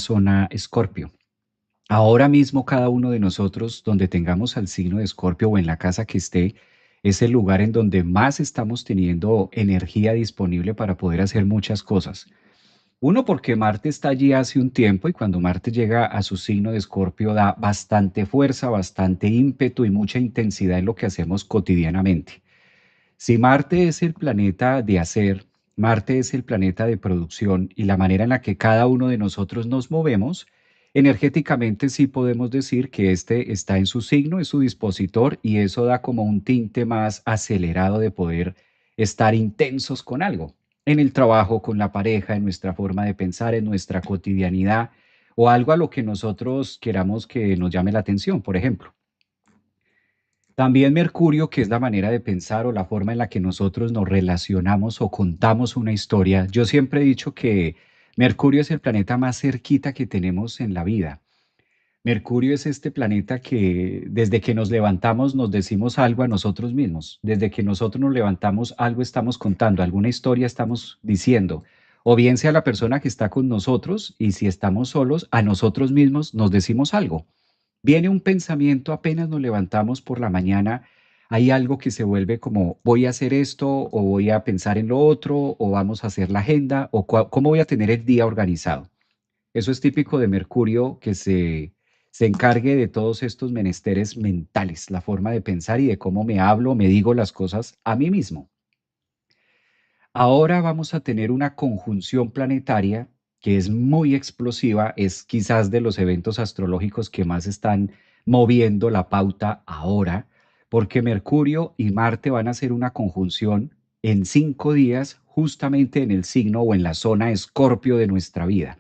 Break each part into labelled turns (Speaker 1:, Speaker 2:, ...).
Speaker 1: zona Escorpio. Ahora mismo cada uno de nosotros, donde tengamos al signo de Escorpio o en la casa que esté, es el lugar en donde más estamos teniendo energía disponible para poder hacer muchas cosas. Uno, porque Marte está allí hace un tiempo y cuando Marte llega a su signo de Escorpio da bastante fuerza, bastante ímpetu y mucha intensidad en lo que hacemos cotidianamente. Si Marte es el planeta de hacer, Marte es el planeta de producción y la manera en la que cada uno de nosotros nos movemos, energéticamente sí podemos decir que este está en su signo, es su dispositor y eso da como un tinte más acelerado de poder estar intensos con algo, en el trabajo, con la pareja, en nuestra forma de pensar, en nuestra cotidianidad o algo a lo que nosotros queramos que nos llame la atención, por ejemplo. También Mercurio, que es la manera de pensar o la forma en la que nosotros nos relacionamos o contamos una historia. Yo siempre he dicho que Mercurio es el planeta más cerquita que tenemos en la vida. Mercurio es este planeta que desde que nos levantamos nos decimos algo a nosotros mismos. Desde que nosotros nos levantamos algo estamos contando, alguna historia estamos diciendo. O bien sea la persona que está con nosotros y si estamos solos, a nosotros mismos nos decimos algo. Viene un pensamiento apenas nos levantamos por la mañana, hay algo que se vuelve como voy a hacer esto o voy a pensar en lo otro o vamos a hacer la agenda o cómo voy a tener el día organizado. Eso es típico de Mercurio que se encargue de todos estos menesteres mentales, la forma de pensar y de cómo me hablo, me digo las cosas a mí mismo. Ahora vamos a tener una conjunción planetaria que es muy explosiva, es quizás de los eventos astrológicos que más están moviendo la pauta ahora, porque Mercurio y Marte van a hacer una conjunción en 5 días, justamente en el signo o en la zona Escorpio de nuestra vida.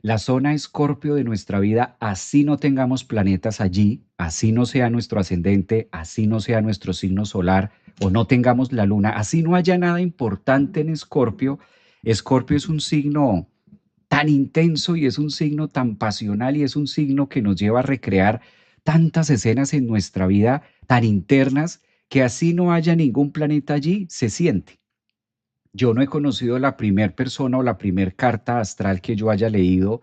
Speaker 1: La zona Escorpio de nuestra vida, así no tengamos planetas allí, así no sea nuestro ascendente, así no sea nuestro signo solar o no tengamos la luna, así no haya nada importante en Escorpio. Escorpio es un signo tan intenso y es un signo tan pasional y es un signo que nos lleva a recrear tantas escenas en nuestra vida tan internas que así no haya ningún planeta allí, se siente. Yo no he conocido la primer persona o la primer carta astral que yo haya leído,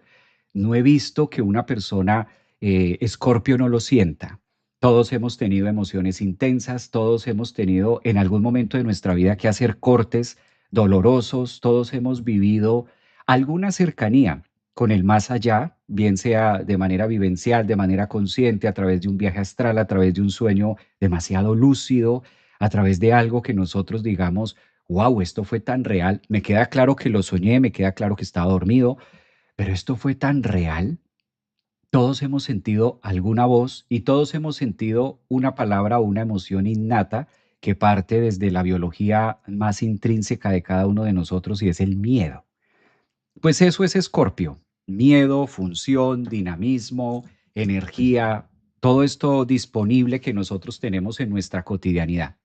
Speaker 1: no he visto que una persona Escorpio no lo sienta. Todos hemos tenido emociones intensas, todos hemos tenido en algún momento de nuestra vida que hacer cortes dolorosos, todos hemos vivido alguna cercanía con el más allá, bien sea de manera vivencial, de manera consciente, a través de un viaje astral, a través de un sueño demasiado lúcido, a través de algo que nosotros digamos, wow, esto fue tan real, me queda claro que lo soñé, me queda claro que estaba dormido, pero esto fue tan real. Todos hemos sentido alguna voz y todos hemos sentido una palabra o una emoción innata que parte desde la biología más intrínseca de cada uno de nosotros y es el miedo. Pues eso es Escorpio. Miedo, función, dinamismo, energía, todo esto disponible que nosotros tenemos en nuestra cotidianidad.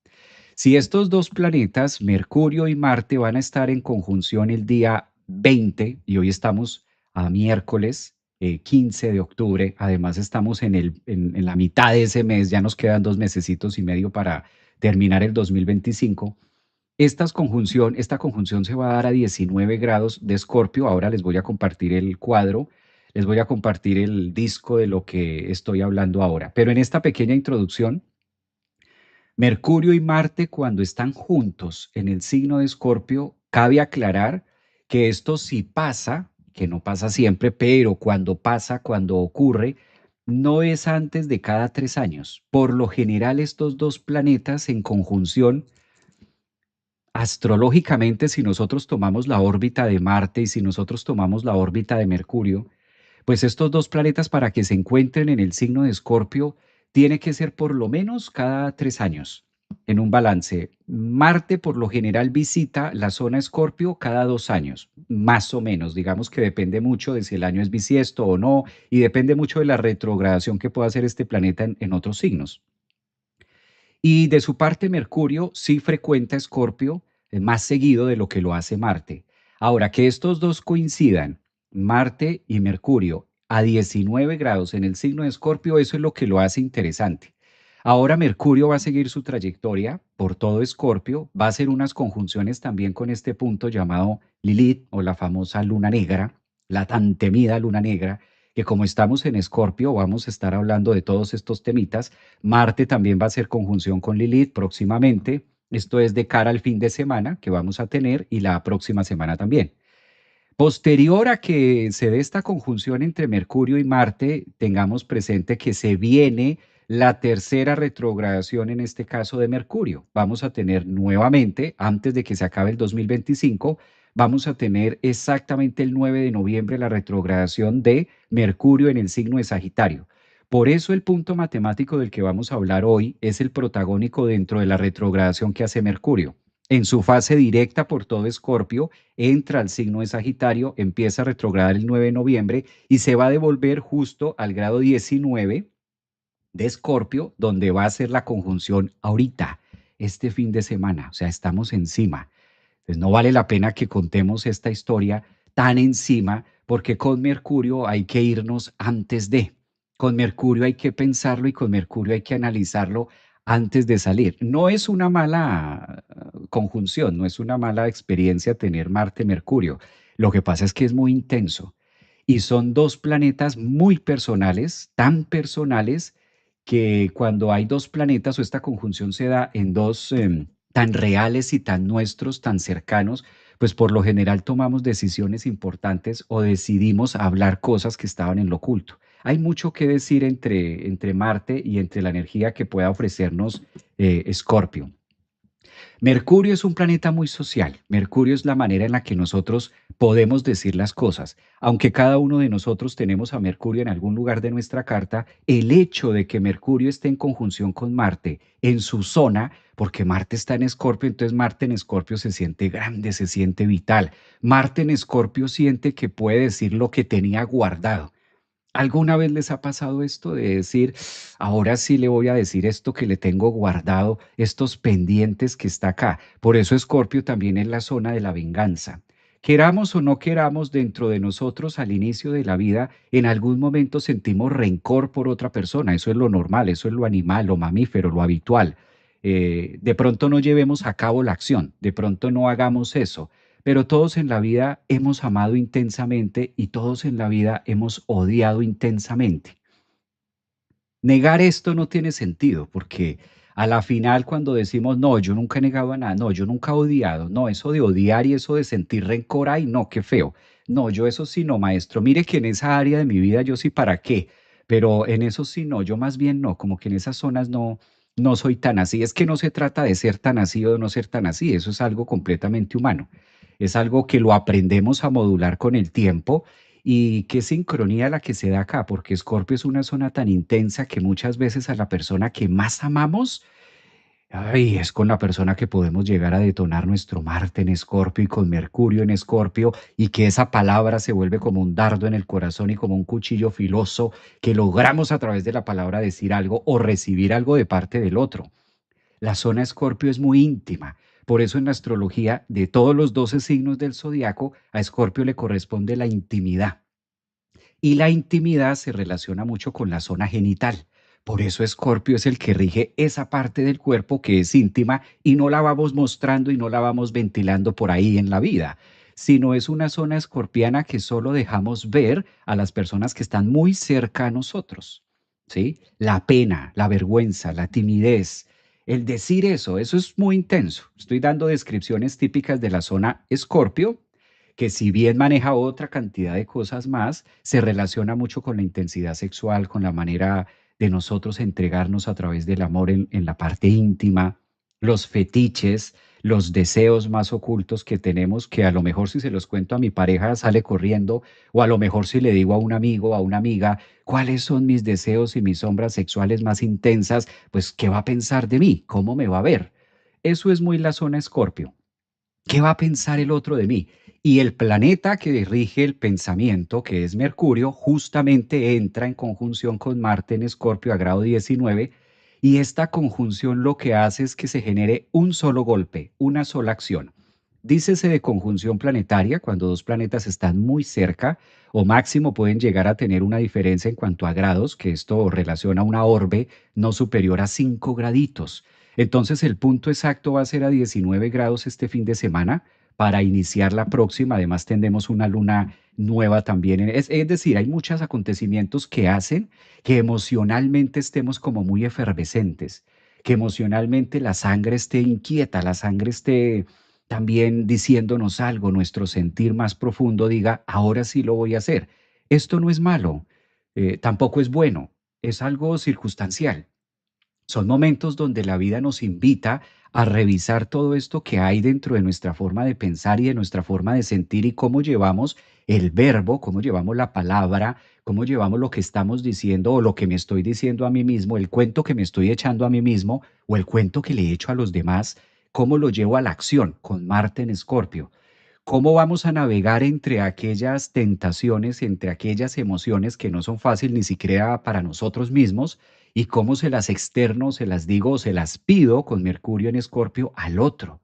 Speaker 1: Si estos dos planetas, Mercurio y Marte, van a estar en conjunción el día 20, y hoy estamos a miércoles 15 de octubre, además estamos en la mitad de ese mes, ya nos quedan 2 mesecitos y medio para terminar el 2025. Esta conjunción se va a dar a 19 grados de Escorpio. Ahora les voy a compartir el cuadro, les voy a compartir el disco de lo que estoy hablando ahora. Pero en esta pequeña introducción, Mercurio y Marte, cuando están juntos en el signo de Escorpio, cabe aclarar que esto sí pasa, que no pasa siempre, pero cuando pasa, cuando ocurre, no es antes de cada 3 años. Por lo general, estos dos planetas en conjunción, astrológicamente, si nosotros tomamos la órbita de Marte y si nosotros tomamos la órbita de Mercurio, pues estos dos planetas para que se encuentren en el signo de Escorpio tiene que ser por lo menos cada 3 años en un balance. Marte por lo general visita la zona Escorpio cada 2 años, más o menos. Digamos que depende mucho de si el año es bisiesto o no y depende mucho de la retrogradación que pueda hacer este planeta en otros signos. Y de su parte, Mercurio sí frecuenta Escorpio más seguido de lo que lo hace Marte. Ahora, que estos dos coincidan, Marte y Mercurio, a 19 grados en el signo de Escorpio, eso es lo que lo hace interesante. Ahora Mercurio va a seguir su trayectoria por todo Escorpio, va a hacer unas conjunciones también con este punto llamado Lilith o la famosa luna negra, la tan temida luna negra, que como estamos en Escorpio, vamos a estar hablando de todos estos temitas. Marte también va a hacer conjunción con Lilith próximamente. Esto es de cara al fin de semana que vamos a tener y la próxima semana también. Posterior a que se dé esta conjunción entre Mercurio y Marte, tengamos presente que se viene la tercera retrogradación, en este caso de Mercurio. Vamos a tener nuevamente, antes de que se acabe el 2025, vamos a tener exactamente el 9 de noviembre la retrogradación de Mercurio en el signo de Sagitario. Por eso el punto matemático del que vamos a hablar hoy es el protagónico dentro de la retrogradación que hace Mercurio. En su fase directa por todo Escorpio, entra al signo de Sagitario, empieza a retrogradar el 9 de noviembre y se va a devolver justo al grado 19 de Escorpio, donde va a ser la conjunción ahorita, este fin de semana. O sea, estamos encima. Pues no vale la pena que contemos esta historia tan encima, porque con Mercurio hay que irnos antes de. Con Mercurio hay que pensarlo y con Mercurio hay que analizarlo antes de salir. No es una mala conjunción, no es una mala experiencia tener Marte-Mercurio. Lo que pasa es que es muy intenso y son dos planetas muy personales, tan personales que cuando hay dos planetas o esta conjunción se da en dos tan reales y tan nuestros, tan cercanos, pues por lo general tomamos decisiones importantes o decidimos hablar cosas que estaban en lo oculto. Hay mucho que decir entre Marte y entre la energía que pueda ofrecernos Escorpio. Mercurio es un planeta muy social. Mercurio es la manera en la que nosotros podemos decir las cosas. Aunque cada uno de nosotros tenemos a Mercurio en algún lugar de nuestra carta, el hecho de que Mercurio esté en conjunción con Marte en su zona, porque Marte está en Escorpio, entonces Marte en Escorpio se siente grande, se siente vital. Marte en Escorpio siente que puede decir lo que tenía guardado. ¿Alguna vez les ha pasado esto de decir, ahora sí le voy a decir esto que le tengo guardado, estos pendientes que está acá? Por eso Escorpio también es la zona de la venganza. Queramos o no queramos, dentro de nosotros al inicio de la vida, en algún momento sentimos rencor por otra persona. Eso es lo normal, eso es lo animal, lo mamífero, lo habitual. De pronto no llevemos a cabo la acción, de pronto no hagamos eso, pero todos en la vida hemos amado intensamente y todos en la vida hemos odiado intensamente. Negar esto no tiene sentido porque a la final cuando decimos, no, yo nunca he negado a nada, no, yo nunca he odiado, no, eso de odiar y eso de sentir rencor, ay, no, qué feo. No, yo eso sí no, maestro. Mire que en esa área de mi vida yo sí para qué, pero en eso sí no, yo más bien no, como que en esas zonas no, no soy tan así. Es que no se trata de ser tan así o de no ser tan así, eso es algo completamente humano. Es algo que lo aprendemos a modular con el tiempo y qué sincronía la que se da acá, porque Escorpio es una zona tan intensa que muchas veces a la persona que más amamos, ay, es con la persona que podemos llegar a detonar nuestro Marte en Escorpio y con Mercurio en Escorpio, y que esa palabra se vuelve como un dardo en el corazón y como un cuchillo filoso que logramos a través de la palabra decir algo o recibir algo de parte del otro. La zona Escorpio es muy íntima. Por eso en la astrología de todos los 12 signos del zodiaco, a Escorpio le corresponde la intimidad. Y la intimidad se relaciona mucho con la zona genital. Por eso Escorpio es el que rige esa parte del cuerpo que es íntima y no la vamos mostrando y no la vamos ventilando por ahí en la vida, sino es una zona escorpiana que solo dejamos ver a las personas que están muy cerca a nosotros. ¿Sí? La pena, la vergüenza, la timidez, el decir eso es muy intenso. Estoy dando descripciones típicas de la zona Escorpio, que si bien maneja otra cantidad de cosas más, se relaciona mucho con la intensidad sexual, con la manera de nosotros entregarnos a través del amor en la parte íntima, los fetiches, los deseos más ocultos que tenemos, que a lo mejor si se los cuento a mi pareja sale corriendo, o a lo mejor si le digo a un amigo o a una amiga cuáles son mis deseos y mis sombras sexuales más intensas, pues ¿qué va a pensar de mí? ¿Cómo me va a ver? Eso es muy la zona Escorpio. ¿Qué va a pensar el otro de mí? Y el planeta que rige el pensamiento, que es Mercurio, justamente entra en conjunción con Marte en Escorpio a grado 19, y esta conjunción lo que hace es que se genere un solo golpe, una sola acción. Dícese de conjunción planetaria cuando dos planetas están muy cerca o máximo pueden llegar a tener una diferencia en cuanto a grados, que esto relaciona una orbe no superior a 5 graditos. Entonces el punto exacto va a ser a 19 grados este fin de semana, para iniciar la próxima. Además, tendremos una luna nueva también. Es decir, hay muchos acontecimientos que hacen que emocionalmente estemos como muy efervescentes, que emocionalmente la sangre esté inquieta, la sangre esté también diciéndonos algo, nuestro sentir más profundo diga, ahora sí lo voy a hacer. Esto no es malo, tampoco es bueno, es algo circunstancial. Son momentos donde la vida nos invita a revisar todo esto que hay dentro de nuestra forma de pensar y de nuestra forma de sentir y cómo llevamos el verbo, cómo llevamos la palabra, cómo llevamos lo que estamos diciendo o lo que me estoy diciendo a mí mismo, el cuento que me estoy echando a mí mismo o el cuento que le echo a los demás, cómo lo llevo a la acción con Marte en Escorpio. ¿Cómo vamos a navegar entre aquellas tentaciones, entre aquellas emociones que no son fáciles ni siquiera para nosotros mismos? ¿Y cómo se las externo, se las digo o se las pido con Mercurio en Escorpio al otro?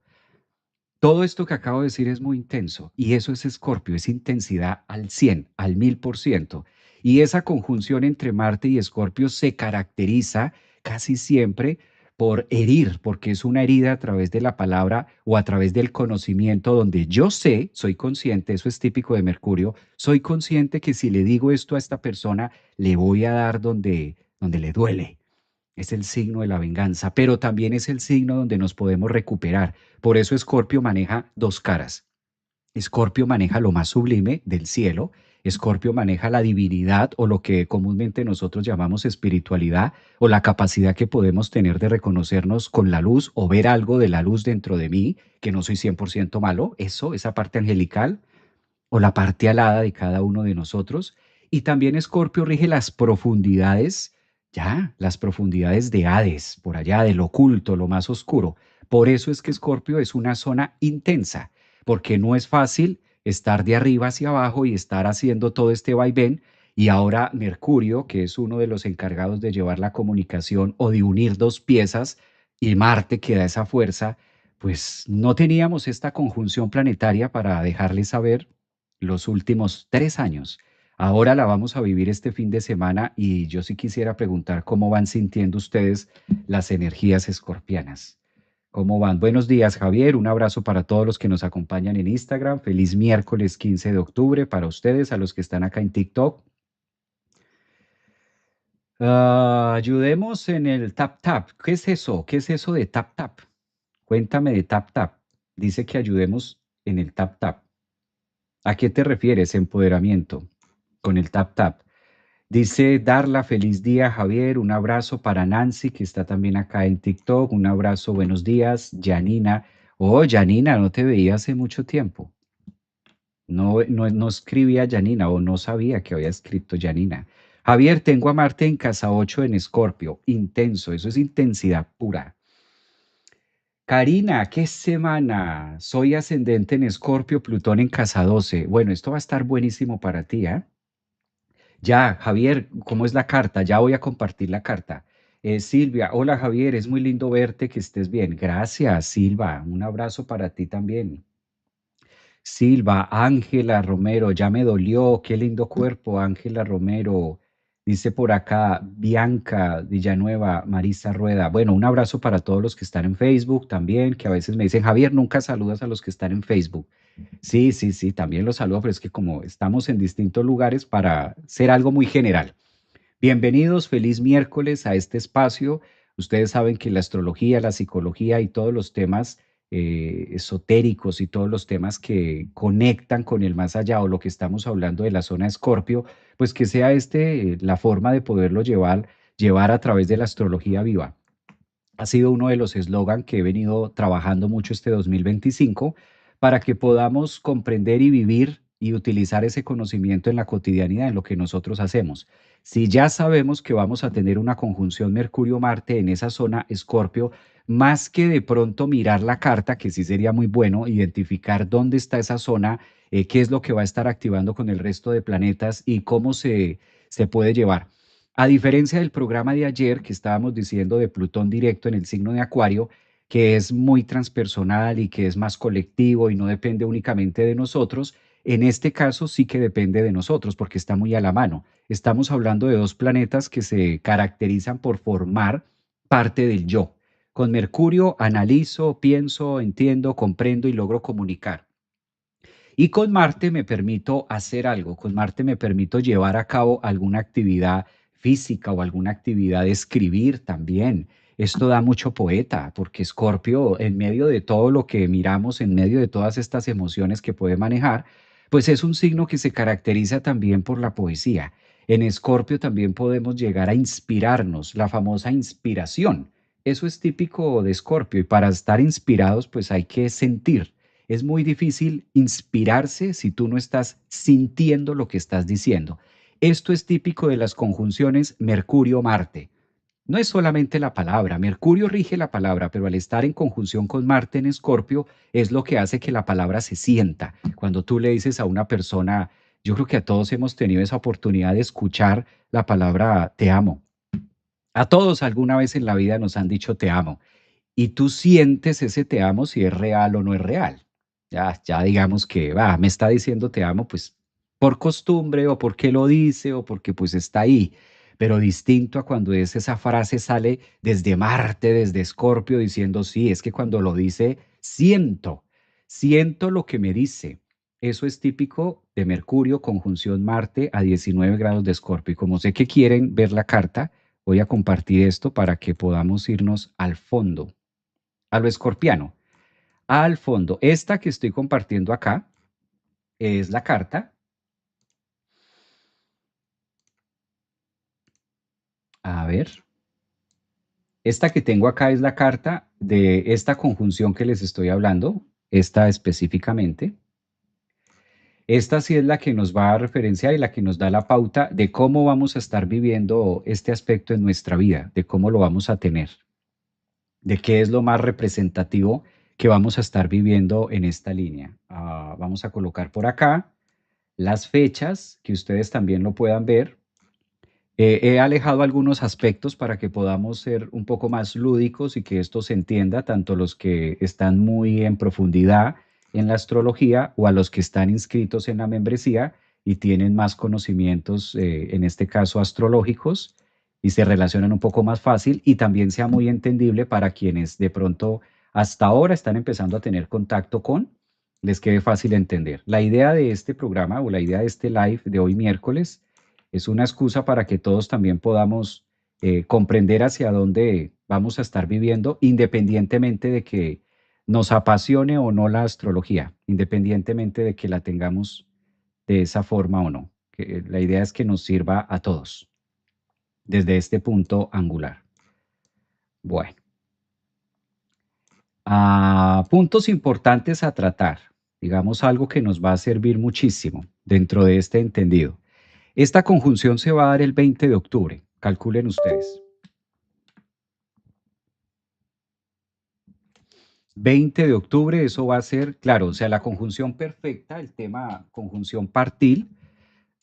Speaker 1: Todo esto que acabo de decir es muy intenso y eso es Escorpio, es intensidad al 100, al 1000%. Y esa conjunción entre Marte y Escorpio se caracteriza casi siempre por herir, porque es una herida a través de la palabra o a través del conocimiento donde yo sé, soy consciente, eso es típico de Mercurio, soy consciente que si le digo esto a esta persona, le voy a dar donde le duele, es el signo de la venganza, pero también es el signo donde nos podemos recuperar. Por eso Escorpio maneja dos caras. Escorpio maneja lo más sublime del cielo, Escorpio maneja la divinidad o lo que comúnmente nosotros llamamos espiritualidad o la capacidad que podemos tener de reconocernos con la luz o ver algo de la luz dentro de mí, que no soy 100% malo, eso, esa parte angelical o la parte alada de cada uno de nosotros. Y también Escorpio rige las profundidades, ya, las profundidades de Hades, por allá, del oculto, lo más oscuro. Por eso es que Escorpio es una zona intensa, porque no es fácil estar de arriba hacia abajo y estar haciendo todo este vaivén. Y ahora Mercurio, que es uno de los encargados de llevar la comunicación o de unir dos piezas, y Marte, que da esa fuerza, pues no teníamos esta conjunción planetaria para dejarles saber los últimos 3 años. Ahora la vamos a vivir este fin de semana y yo sí quisiera preguntar cómo van sintiendo ustedes las energías escorpianas. ¿Cómo van? Buenos días, Javier. Un abrazo para todos los que nos acompañan en Instagram. Feliz miércoles 15 de octubre para ustedes, a los que están acá en TikTok. Ayudemos en el tap tap. ¿Qué es eso? ¿Qué es eso de tap tap? Cuéntame de tap tap. Dice que ayudemos en el tap tap. ¿A qué te refieres, empoderamiento? Con el tap tap. Dice Darla, feliz día, Javier. Un abrazo para Nancy, que está también acá en TikTok. Un abrazo, buenos días. Janina. Oh, Janina, no te veía hace mucho tiempo. No escribía Janina o no sabía que había escrito Janina. Javier, tengo a Marte en casa 8 en Escorpio. Intenso, eso es intensidad pura. Karina, ¿qué semana? Soy ascendente en Escorpio, Plutón en casa 12. Bueno, esto va a estar buenísimo para ti, ¿ah? Ya, Javier, ¿cómo es la carta? Ya voy a compartir la carta. Silvia, hola Javier, es muy lindo verte, que estés bien. Gracias, Silva. Un abrazo para ti también. Silva, Ángela Romero, ya me dolió, qué lindo cuerpo, Ángela Romero. Dice por acá Bianca Villanueva, Marisa Rueda. Bueno, un abrazo para todos los que están en Facebook también, que a veces me dicen, Javier, nunca saludas a los que están en Facebook. Sí, sí, sí, también los saludo, pero es que como estamos en distintos lugares para ser algo muy general. Bienvenidos, feliz miércoles a este espacio. Ustedes saben que la astrología, la psicología y todos los temas esotéricos y todos los temas que conectan con el más allá o lo que estamos hablando de la zona Escorpio, pues que sea la forma de poderlo llevar a través de la astrología viva. Ha sido uno de los eslogan que he venido trabajando mucho este 2025 para que podamos comprender y vivir y utilizar ese conocimiento en la cotidianidad, en lo que nosotros hacemos. Si ya sabemos que vamos a tener una conjunción Mercurio-Marte en esa zona Escorpio, más que de pronto mirar la carta, que sí sería muy bueno identificar dónde está esa zona, qué es lo que va a estar activando con el resto de planetas y cómo se puede llevar. A diferencia del programa de ayer que estábamos diciendo de Plutón directo en el signo de Acuario, que es muy transpersonal y que es más colectivo y no depende únicamente de nosotros, en este caso sí que depende de nosotros porque está muy a la mano. Estamos hablando de dos planetas que se caracterizan por formar parte del yo. Con Mercurio analizo, pienso, entiendo, comprendo y logro comunicar. Y con Marte me permito hacer algo, con Marte me permito llevar a cabo alguna actividad física o alguna actividad de escribir también. Esto da mucho poeta, porque Escorpio, en medio de todo lo que miramos, en medio de todas estas emociones que puede manejar, pues es un signo que se caracteriza también por la poesía. En Escorpio también podemos llegar a inspirarnos, la famosa inspiración. Eso es típico de Escorpio y para estar inspirados pues hay que sentir. Es muy difícil inspirarse si tú no estás sintiendo lo que estás diciendo. Esto es típico de las conjunciones Mercurio-Marte. No es solamente la palabra, Mercurio rige la palabra, pero al estar en conjunción con Marte en Escorpio es lo que hace que la palabra se sienta. Cuando tú le dices a una persona, yo creo que a todos hemos tenido esa oportunidad de escuchar la palabra te amo. A todos alguna vez en la vida nos han dicho te amo y tú sientes ese te amo si es real o no es real. Ya digamos que va, me está diciendo te amo, pues por costumbre o porque lo dice o porque pues está ahí. Pero distinto a cuando esa frase sale desde Marte, desde Escorpio, diciendo sí, es que cuando lo dice, siento lo que me dice. Eso es típico de Mercurio, conjunción Marte a 19 grados de Escorpio. Y como sé que quieren ver la carta, voy a compartir esto para que podamos irnos al fondo, a lo escorpiano, al fondo. Esta que estoy compartiendo acá es la carta. A ver, esta que tengo acá es la carta de esta conjunción que les estoy hablando, esta específicamente. Esta sí es la que nos va a referenciar y la que nos da la pauta de cómo vamos a estar viviendo este aspecto en nuestra vida, de cómo lo vamos a tener, de qué es lo más representativo que vamos a estar viviendo en esta línea. Vamos a colocar por acá las fechas, que ustedes también lo puedan ver. He alejado algunos aspectos para que podamos ser un poco más lúdicos y que esto se entienda, tanto los que están muy en profundidad en la astrología o a los que están inscritos en la membresía y tienen más conocimientos, en este caso astrológicos, y se relacionan un poco más fácil y también sea muy entendible para quienes de pronto hasta ahora están empezando a tener contacto con, les quede fácil entender. La idea de este programa o la idea de este live de hoy miércoles es una excusa para que todos también podamos comprender hacia dónde vamos a estar viviendo, independientemente de que nos apasione o no la astrología, independientemente de que la tengamos de esa forma o no. La idea es que nos sirva a todos desde este punto angular. Bueno, puntos importantes a tratar, digamos algo que nos va a servir muchísimo dentro de este entendido. Esta conjunción se va a dar el 20 de octubre, calculen ustedes. 20 de octubre, eso va a ser, claro, o sea, la conjunción perfecta, el tema conjunción partil,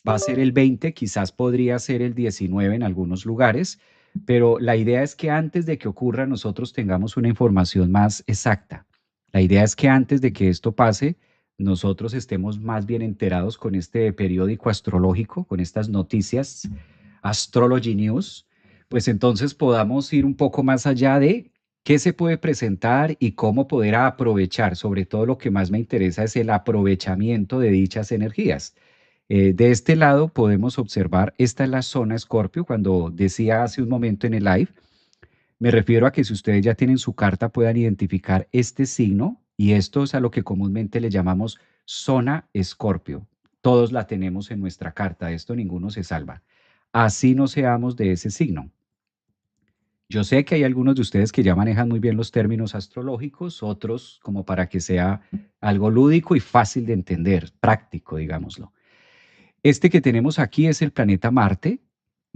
Speaker 1: va a ser el 20, quizás podría ser el 19 en algunos lugares, pero la idea es que antes de que ocurra nosotros tengamos una información más exacta. La idea es que antes de que esto pase, nosotros estemos más bien enterados con este periódico astrológico, con estas noticias, Astrology News, pues entonces podamos ir un poco más allá de qué se puede presentar y cómo poder aprovechar. Sobre todo lo que más me interesa es el aprovechamiento de dichas energías. De este lado podemos observar, esta es la zona Escorpio, cuando decía hace un momento en el live, me refiero a que si ustedes ya tienen su carta puedan identificar este signo y esto es a lo que comúnmente le llamamos zona Escorpio. Todos la tenemos en nuestra carta, de esto ninguno se salva. Así no seamos de ese signo. Yo sé que hay algunos de ustedes que ya manejan muy bien los términos astrológicos, otros como para que sea algo lúdico y fácil de entender, práctico, digámoslo. Este que tenemos aquí es el planeta Marte,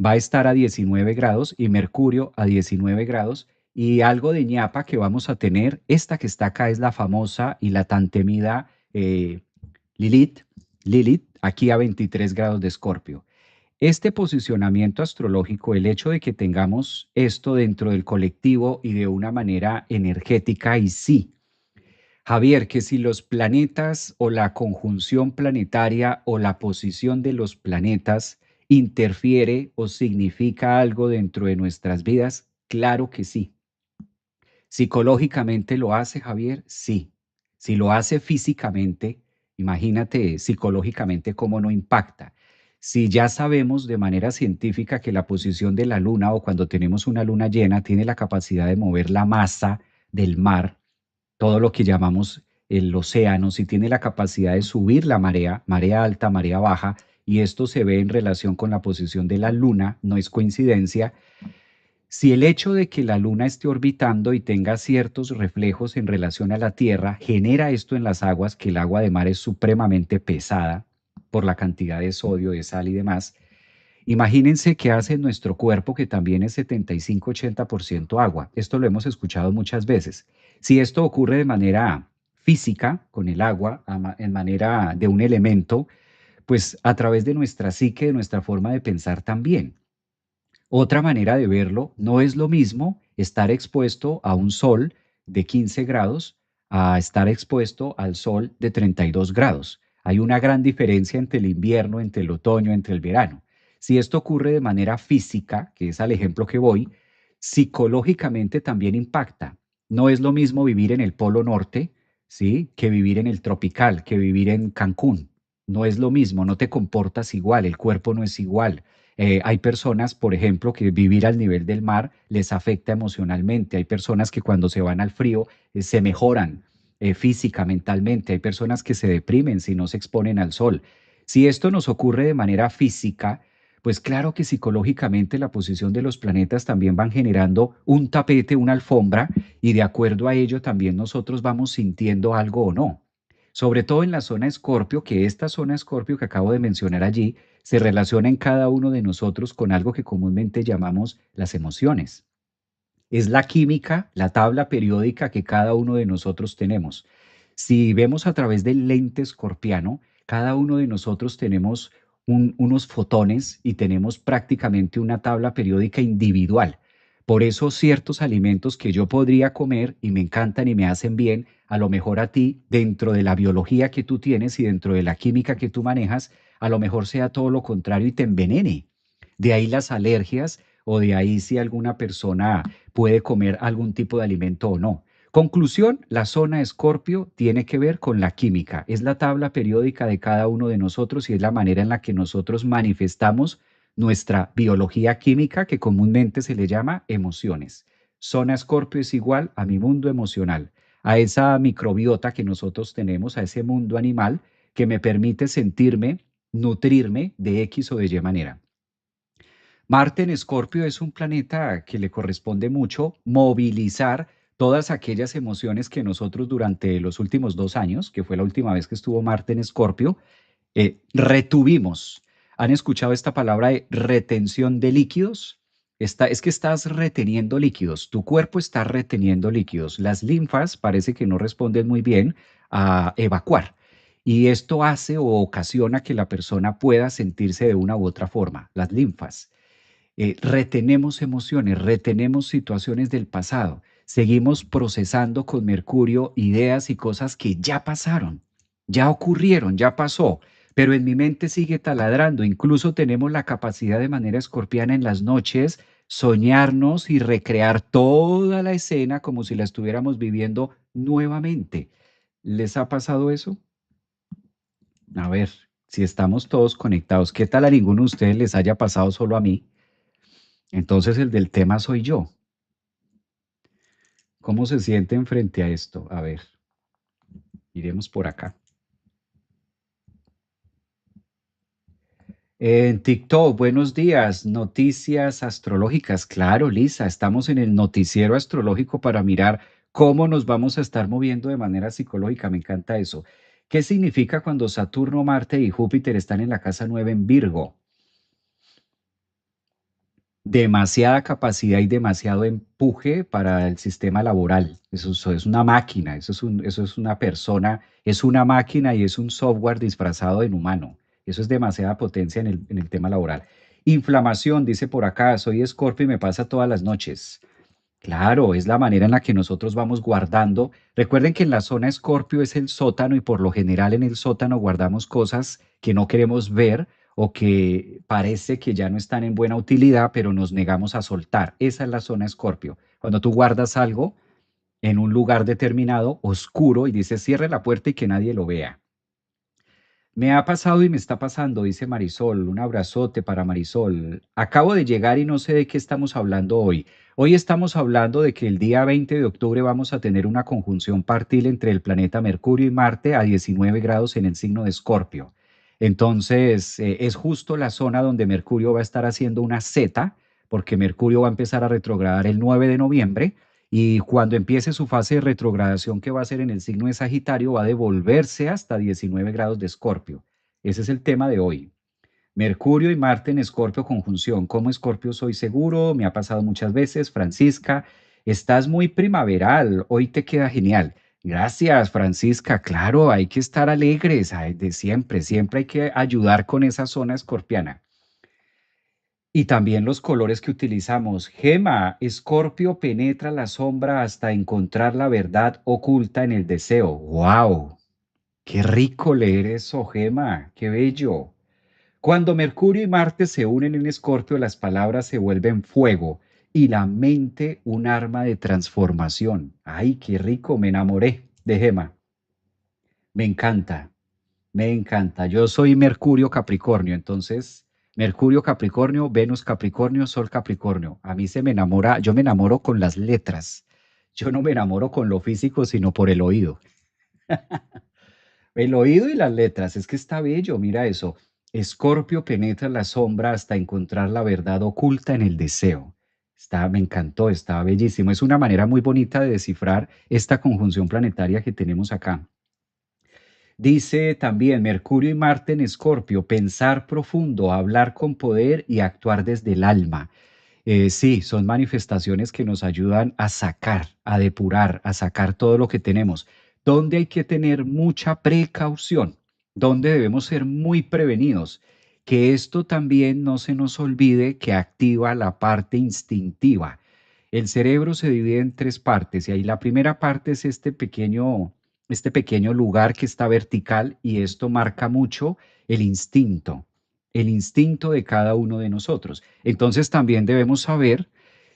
Speaker 1: va a estar a 19 grados y Mercurio a 19 grados y algo de ñapa que vamos a tener, esta que está acá es la famosa y la tan temida Lilith, Lilith, aquí a 23 grados de Escorpio. Este posicionamiento astrológico, el hecho de que tengamos esto dentro del colectivo y de una manera energética, y sí, Javier, que si los planetas o la conjunción planetaria o la posición de los planetas interfiere o significa algo dentro de nuestras vidas, claro que sí. Psicológicamente lo hace, Javier, sí. Si lo hace físicamente, Imagínate psicológicamente cómo no impacta. Si ya sabemos de manera científica que la posición de la luna o cuando tenemos una luna llena tiene la capacidad de mover la masa del mar, todo lo que llamamos el océano, si tiene la capacidad de subir la marea, marea alta, marea baja, y esto se ve en relación con la posición de la luna, no es coincidencia. Si el hecho de que la luna esté orbitando y tenga ciertos reflejos en relación a la Tierra genera esto en las aguas, que el agua de mar es supremamente pesada por la cantidad de sodio, de sal y demás, imagínense qué hace nuestro cuerpo, que también es 75-80% agua. Esto lo hemos escuchado muchas veces. Si esto ocurre de manera física, con el agua, en manera de un elemento, pues a través de nuestra psique, de nuestra forma de pensar también. Otra manera de verlo, no es lo mismo estar expuesto a un sol de 15 grados a estar expuesto al sol de 32 grados. Hay una gran diferencia entre el invierno, entre el otoño, entre el verano. Si esto ocurre de manera física, que es al ejemplo que voy, psicológicamente también impacta. No es lo mismo vivir en el Polo Norte, ¿sí?, que vivir en el tropical, que vivir en Cancún. No es lo mismo, no te comportas igual, el cuerpo no es igual. Hay personas, por ejemplo, que vivir al nivel del mar les afecta emocionalmente. Hay personas que cuando se van al frío se mejoran física, mentalmente. Hay personas que se deprimen si no se exponen al sol. Si esto nos ocurre de manera física, pues claro que psicológicamente la posición de los planetas también van generando un tapete, una alfombra, y de acuerdo a ello también nosotros vamos sintiendo algo o no. Sobre todo en la zona Escorpio, que esta zona Escorpio que acabo de mencionar allí, se relaciona en cada uno de nosotros con algo que comúnmente llamamos las emociones. Es la química, la tabla periódica que cada uno de nosotros tenemos. Si vemos a través del lente escorpiano, cada uno de nosotros tenemos unos fotones y tenemos prácticamente una tabla periódica individual. Por eso ciertos alimentos que yo podría comer y me encantan y me hacen bien, a lo mejor a ti, dentro de la biología que tú tienes y dentro de la química que tú manejas, a lo mejor sea todo lo contrario y te envenene. De ahí las alergias o de ahí si alguna persona puede comer algún tipo de alimento o no. Conclusión, la zona Escorpio tiene que ver con la química. Es la tabla periódica de cada uno de nosotros y es la manera en la que nosotros manifestamos nuestra biología química, que comúnmente se le llama emociones. Zona Escorpio es igual a mi mundo emocional, a esa microbiota que nosotros tenemos, a ese mundo animal que me permite sentirme, nutrirme de X o de Y manera. Marte en Escorpio es un planeta que le corresponde mucho movilizar todas aquellas emociones que nosotros durante los últimos 2 años, que fue la última vez que estuvo Marte en Escorpio, retuvimos. ¿Han escuchado esta palabra de retención de líquidos? Es que estás reteniendo líquidos, tu cuerpo está reteniendo líquidos. Las linfas parece que no responden muy bien a evacuar. Y esto hace o ocasiona que la persona pueda sentirse de una u otra forma, las linfas. Retenemos emociones, retenemos situaciones del pasado, seguimos procesando con Mercurio ideas y cosas que ya pasaron, ya ocurrieron, ya pasó, pero en mi mente sigue taladrando. Incluso tenemos la capacidad de manera escorpiana en las noches soñarnos y recrear toda la escena como si la estuviéramos viviendo nuevamente. ¿Les ha pasado eso? A ver, si estamos todos conectados, ¿qué tal a ninguno de ustedes les haya pasado, solo a mí? Entonces el del tema soy yo. ¿Cómo se sienten frente a esto? A ver, iremos por acá. En TikTok, buenos días, noticias astrológicas. Claro, Lisa, estamos en el noticiero astrológico para mirar cómo nos vamos a estar moviendo de manera psicológica. Me encanta eso. ¿Qué significa cuando Saturno, Marte y Júpiter están en la casa 9 en Virgo? Demasiada capacidad y demasiado empuje para el sistema laboral. Eso es una máquina, eso es una persona, es una máquina y es un software disfrazado en humano. Eso es demasiada potencia en el tema laboral. Inflamación, dice por acá, soy Escorpio y me pasa todas las noches. Claro, es la manera en la que nosotros vamos guardando. Recuerden que en la zona Escorpio es el sótano y por lo general en el sótano guardamos cosas que no queremos ver o que parece que ya no están en buena utilidad, pero nos negamos a soltar. Esa es la zona Escorpio. Cuando tú guardas algo en un lugar determinado, oscuro, y dices cierre la puerta y que nadie lo vea. Me ha pasado y me está pasando, dice Marisol. Un abrazote para Marisol. Acabo de llegar y no sé de qué estamos hablando hoy. Hoy estamos hablando de que el día 20 de octubre vamos a tener una conjunción partil entre el planeta Mercurio y Marte a 19 grados en el signo de Escorpio. Entonces, es justo la zona donde Mercurio va a estar haciendo una Z, porque Mercurio va a empezar a retrogradar el 9 de noviembre y cuando empiece su fase de retrogradación, que va a ser en el signo de Sagitario, va a devolverse hasta 19 grados de Escorpio. Ese es el tema de hoy. Mercurio y Marte en Escorpio conjunción. Como Escorpio soy seguro, me ha pasado muchas veces. Francisca, estás muy primaveral, hoy te queda genial. Gracias, Francisca. Claro, hay que estar alegres, ay, de siempre, siempre hay que ayudar con esa zona escorpiana. Y también los colores que utilizamos. Gema, Escorpio penetra la sombra hasta encontrar la verdad oculta en el deseo. ¡Wow! ¡Qué rico leer eso, Gema! ¡Qué bello! Cuando Mercurio y Marte se unen en Escorpio, las palabras se vuelven fuego y la mente un arma de transformación. ¡Ay, qué rico! Me enamoré de Gema. Me encanta. Me encanta. Yo soy Mercurio Capricornio, entonces Mercurio Capricornio, Venus Capricornio, Sol Capricornio. A mí se me enamora, yo me enamoro con las letras. Yo no me enamoro con lo físico, sino por el oído. El oído y las letras, es que está bello, mira eso. Escorpio penetra la sombra hasta encontrar la verdad oculta en el deseo. Está, me encantó, está bellísimo. Es una manera muy bonita de descifrar esta conjunción planetaria que tenemos acá. Dice también Mercurio y Marte en Escorpio, pensar profundo, hablar con poder y actuar desde el alma. Sí, son manifestaciones que nos ayudan a sacar, a depurar, a sacar todo lo que tenemos. Donde hay que tener mucha precaución, donde debemos ser muy prevenidos. Que esto también no se nos olvide que activa la parte instintiva. El cerebro se divide en tres partes y ahí la primera parte es este pequeño lugar que está vertical y esto marca mucho el instinto de cada uno de nosotros. Entonces también debemos saber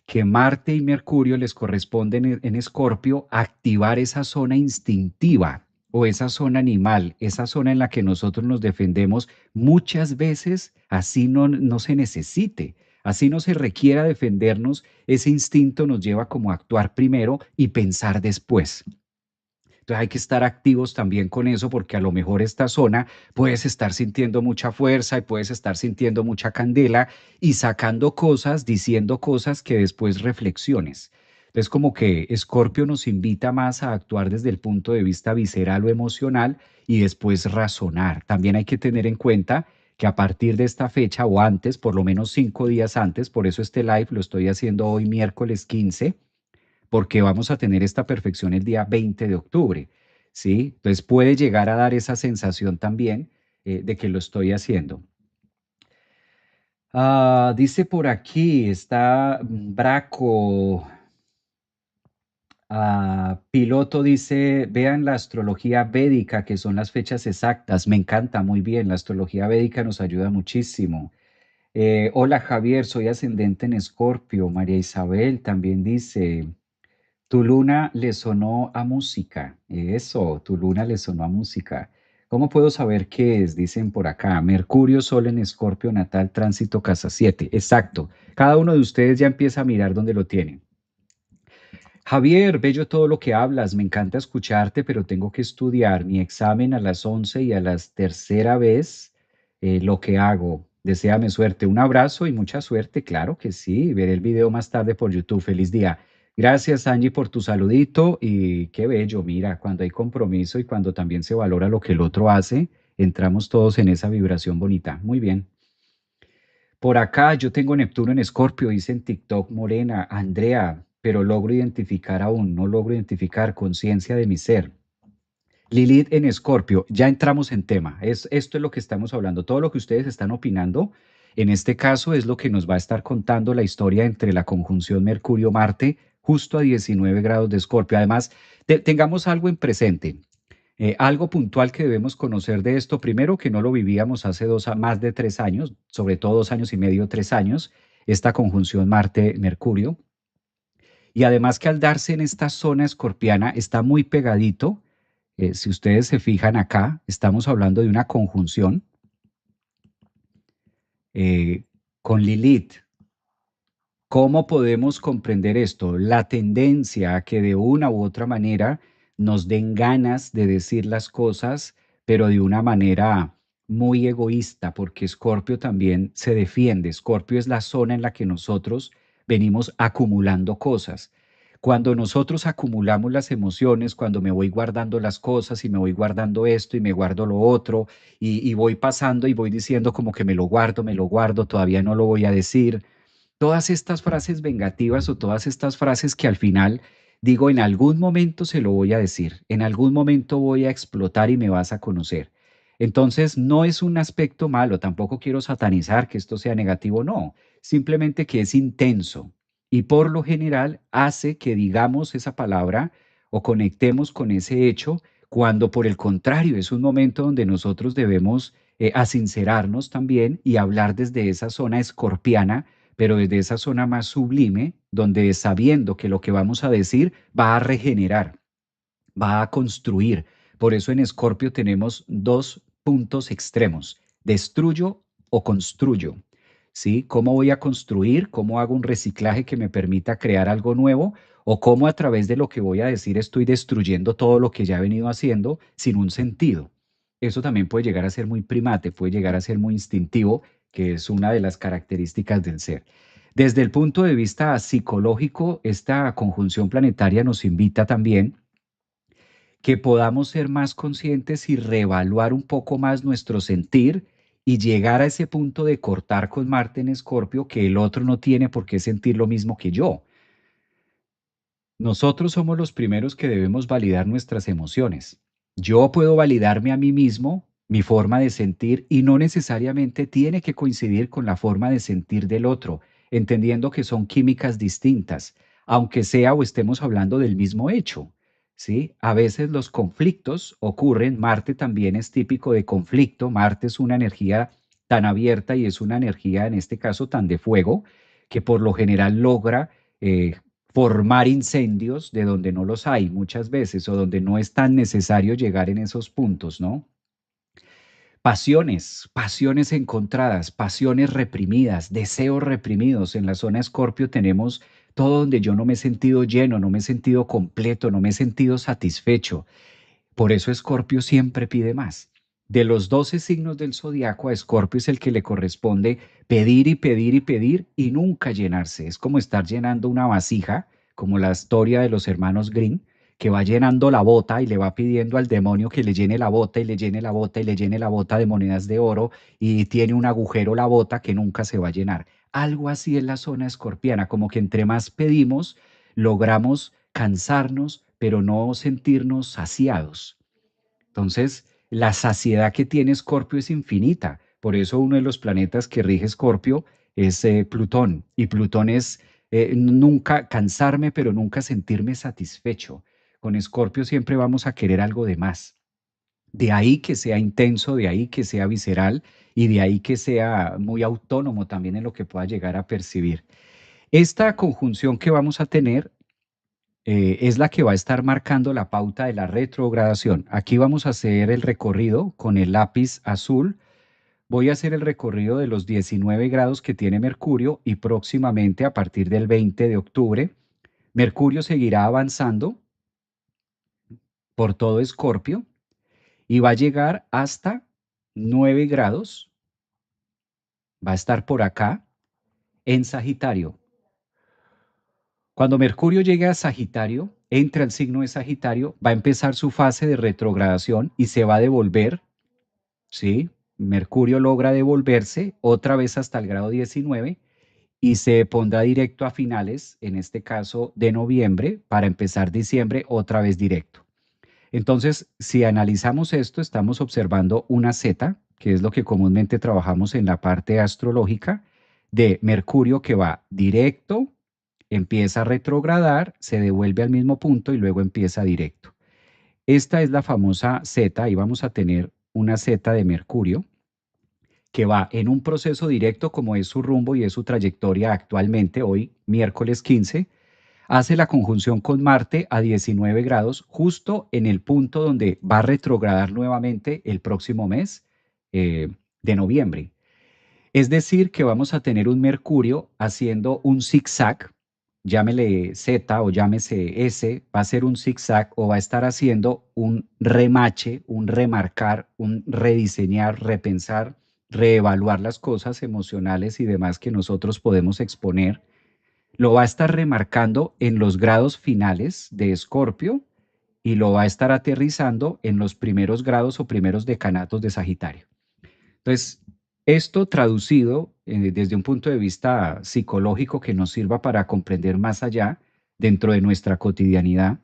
Speaker 1: que Marte y Mercurio les corresponden en Escorpio activar esa zona instintiva o esa zona animal, esa zona en la que nosotros nos defendemos muchas veces así no se necesite, así no se requiera defendernos, ese instinto nos lleva como a actuar primero y pensar después. Entonces hay que estar activos también con eso porque a lo mejor esta zona puedes estar sintiendo mucha fuerza y puedes estar sintiendo mucha candela y sacando cosas, diciendo cosas que después reflexiones. Entonces como que Escorpio nos invita más a actuar desde el punto de vista visceral o emocional y después razonar. También hay que tener en cuenta que a partir de esta fecha o antes, por lo menos 5 días antes, por eso este live lo estoy haciendo hoy miércoles 15 porque vamos a tener esta perfección el día 20 de octubre, ¿sí? Entonces puede llegar a dar esa sensación también de que lo estoy haciendo. Dice por aquí, está Braco, Piloto dice, vean la astrología védica, que son las fechas exactas. Me encanta, muy bien, la astrología védica nos ayuda muchísimo. Hola Javier, soy ascendente en Escorpio. María Isabel también dice, tu luna le sonó a música. Eso, tu luna le sonó a música. ¿Cómo puedo saber qué es? Dicen por acá. Mercurio, Sol en Escorpio, natal, tránsito, casa 7. Exacto. Cada uno de ustedes ya empieza a mirar dónde lo tiene. Javier, bello todo lo que hablas. Me encanta escucharte, pero tengo que estudiar mi examen a las 11 y a las tercera vez lo que hago. Deséame suerte. Un abrazo y mucha suerte. Claro que sí. Veré el video más tarde por YouTube. Feliz día. Gracias, Angie, por tu saludito y qué bello. Mira, cuando hay compromiso y cuando también se valora lo que el otro hace, entramos todos en esa vibración bonita. Muy bien. Por acá yo tengo Neptuno en Escorpio, dice en TikTok Morena, Andrea, pero logro identificar aún, no logro identificar conciencia de mi ser. Lilith en Escorpio, ya entramos en tema. Esto es lo que estamos hablando. Todo lo que ustedes están opinando, en este caso, es lo que nos va a estar contando la historia entre la conjunción Mercurio-Marte justo a 19 grados de Escorpio. Además, tengamos algo en presente. Algo puntual que debemos conocer de esto, primero que no lo vivíamos hace más de 3 años, sobre todo 2 años y medio, 3 años, esta conjunción Marte-Mercurio. Y además que al darse en esta zona escorpiana está muy pegadito, Si ustedes se fijan acá, estamos hablando de una conjunción eh, con Lilith. ¿Cómo podemos comprender esto? La tendencia a que de una u otra manera nos den ganas de decir las cosas, pero de una manera muy egoísta, porque Escorpio también se defiende. Escorpio es la zona en la que nosotros venimos acumulando cosas. Cuando nosotros acumulamos las emociones, cuando me voy guardando las cosas y me voy guardando esto y me guardo lo otro y voy pasando y voy diciendo como que me lo guardo, todavía no lo voy a decir, todas estas frases vengativas o todas estas frases que al final digo, en algún momento se lo voy a decir, en algún momento voy a explotar y me vas a conocer. Entonces, no es un aspecto malo, tampoco quiero satanizar que esto sea negativo, no, simplemente que es intenso y por lo general hace que digamos esa palabra o conectemos con ese hecho cuando por el contrario es un momento donde nosotros debemos asincerarnos también y hablar desde esa zona escorpiana, pero desde esa zona más sublime, donde sabiendo que lo que vamos a decir va a regenerar, va a construir. Por eso en Escorpio tenemos dos puntos extremos, destruyo o construyo. ¿Sí? ¿Cómo voy a construir? ¿Cómo hago un reciclaje que me permita crear algo nuevo? ¿O cómo a través de lo que voy a decir estoy destruyendo todo lo que ya he venido haciendo sin un sentido? Eso también puede llegar a ser muy primate, puede llegar a ser muy instintivo, que es una de las características del ser. Desde el punto de vista psicológico, esta conjunción planetaria nos invita también que podamos ser más conscientes y reevaluar un poco más nuestro sentir y llegar a ese punto de cortar con Marte en Escorpio que el otro no tiene por qué sentir lo mismo que yo. Nosotros somos los primeros que debemos validar nuestras emociones. Yo puedo validarme a mí mismo, mi forma de sentir, y no necesariamente tiene que coincidir con la forma de sentir del otro, entendiendo que son químicas distintas, aunque sea o estemos hablando del mismo hecho. ¿Sí? A veces los conflictos ocurren, Marte también es típico de conflicto, Marte es una energía tan abierta y es una energía en este caso tan de fuego que por lo general logra formar incendios de donde no los hay muchas veces o donde no es tan necesario llegar en esos puntos, ¿no? Pasiones, pasiones encontradas, pasiones reprimidas, deseos reprimidos. En la zona Escorpio tenemos todo donde yo no me he sentido lleno, no me he sentido completo, no me he sentido satisfecho. Por eso Escorpio siempre pide más. De los 12 signos del zodiaco, a Escorpio es el que le corresponde pedir y pedir y pedir y nunca llenarse. Es como estar llenando una vasija, como la historia de los hermanos Green, que va llenando la bota y le va pidiendo al demonio que le llene la bota y le llene la bota y le llene la bota de monedas de oro y tiene un agujero la bota que nunca se va a llenar. Algo así es la zona escorpiana, como que entre más pedimos, logramos cansarnos, pero no sentirnos saciados. Entonces, la saciedad que tiene Escorpio es infinita. Por eso uno de los planetas que rige Escorpio es Plutón. Y Plutón es nunca cansarme, pero nunca sentirme satisfecho. Con Escorpio siempre vamos a querer algo de más. De ahí que sea intenso, de ahí que sea visceral y de ahí que sea muy autónomo también en lo que pueda llegar a percibir. Esta conjunción que vamos a tener es la que va a estar marcando la pauta de la retrogradación. Aquí vamos a hacer el recorrido con el lápiz azul. Voy a hacer el recorrido de los 19 grados que tiene Mercurio y próximamente a partir del 20 de octubre, Mercurio seguirá avanzando por todo Escorpio y va a llegar hasta 9 grados, va a estar por acá en Sagitario. Cuando Mercurio llegue a Sagitario, entra al signo de Sagitario, va a empezar su fase de retrogradación y se va a devolver, ¿sí? Mercurio logra devolverse otra vez hasta el grado 19 y se pondrá directo a finales, en este caso de noviembre, para empezar diciembre otra vez directo. Entonces, si analizamos esto, estamos observando una Z, que es lo que comúnmente trabajamos en la parte astrológica, de Mercurio que va directo, empieza a retrogradar, se devuelve al mismo punto y luego empieza directo. Esta es la famosa Z y vamos a tener una Z de Mercurio que va en un proceso directo como es su rumbo y es su trayectoria actualmente, hoy miércoles 15, hace la conjunción con Marte a 19 grados, justo en el punto donde va a retrogradar nuevamente el próximo mes de noviembre. Es decir, que vamos a tener un Mercurio haciendo un zigzag, llámele Z o llámese S, va a ser un zigzag o va a estar haciendo un remache, un remarcar, un rediseñar, repensar, reevaluar las cosas emocionales y demás que nosotros podemos exponer. Lo va a estar remarcando en los grados finales de Escorpio y lo va a estar aterrizando en los primeros grados o primeros decanatos de Sagitario. Entonces, esto traducido desde un punto de vista psicológico que nos sirva para comprender más allá dentro de nuestra cotidianidad,